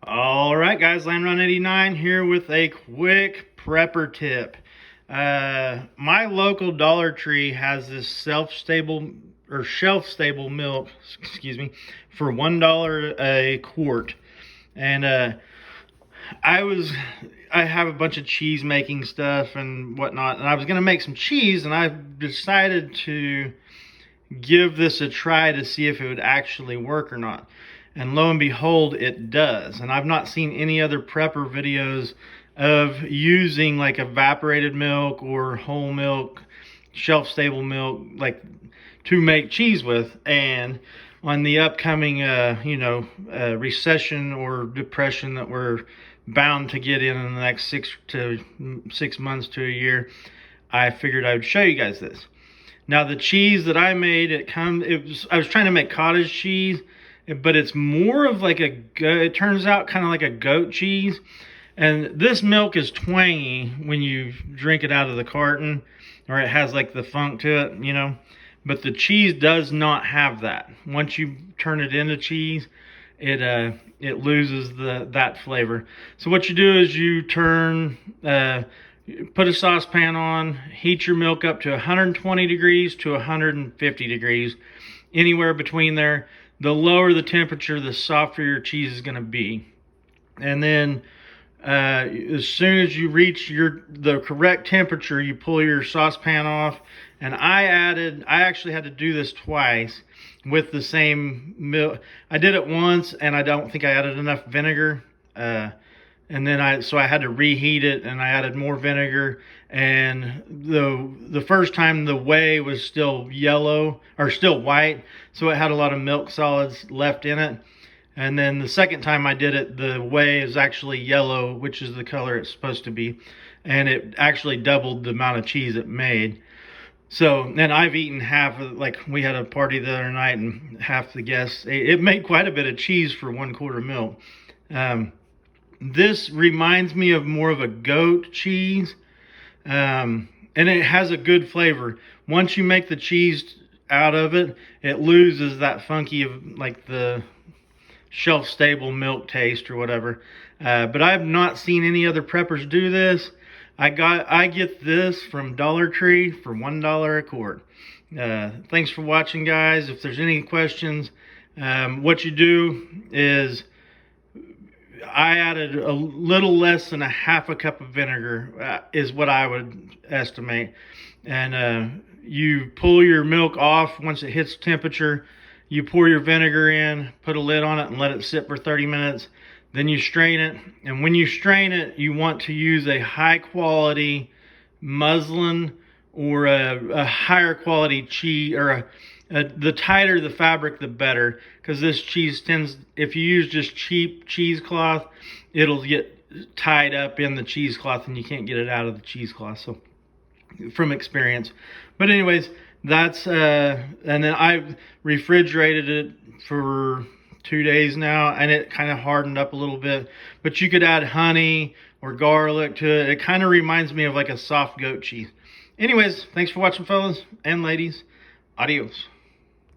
All right, guys, LandRun89 here with a quick prepper tip. My local Dollar Tree has this shelf-stable milk, excuse me, for $1 a quart. And I have a bunch of cheese making stuff and whatnot, and I was gonna make some cheese, and I decided to give this a try to see if it would actually work or not. And lo and behold, it does. And I've not seen any other prepper videos of using like evaporated milk or whole milk, shelf-stable milk, like to make cheese with. And on the upcoming, recession or depression that we're bound to get in the next 6 months to a year, I figured I would show you guys this. Now the cheese that I made, I was trying to make cottage cheese, but it's more of like it turns out kind of like a goat cheese. And this milk is twangy when you drink it out of the carton, or it has like the funk to it, But the cheese does not have that. Once you turn it into cheese, it loses that flavor. So what you do is you put a saucepan on, heat your milk up to 120 degrees to 150 degrees, anywhere between there. The lower the temperature, the softer your cheese is going to be. And then as soon as you reach the correct temperature, you pull your saucepan off. And I actually had to do this twice with the same milk. I did it once, and I don't think I added enough vinegar. And then so I had to reheat it, and I added more vinegar. And the first time the whey was still yellow, or still white, so it had a lot of milk solids left in it. And then the second time I did it, the whey is actually yellow, which is the color it's supposed to be. And it actually doubled the amount of cheese it made. So, and I've eaten half of, like, we had a party the other night, and half the guests, it made quite a bit of cheese for 1/4 milk. This reminds me of more of a goat cheese, and it has a good flavor. Once you make the cheese out of it, it loses that funky of like the shelf-stable milk taste or whatever. But I've not seen any other preppers do this. I get this from Dollar Tree for $1 a quart. Thanks for watching, guys. If there's any questions, what you do is I added a little less than a half a cup of vinegar, is what I would estimate. And you pull your milk off once it hits temperature. You pour your vinegar in, put a lid on it, and let it sit for 30 minutes. Then you strain it. And when you strain it, you want to use a high quality muslin or a higher quality cheese, or the tighter the fabric, the better, because this cheese tends, if you use just cheap cheesecloth, it'll get tied up in the cheesecloth and you can't get it out of the cheesecloth. So, from experience. But anyways, that's and then I refrigerated it for 2 days now, and it kind of hardened up a little bit. But you could add honey or garlic to it. It kind of reminds me of like a soft goat cheese. Anyways, thanks for watching, fellas and ladies. Adios.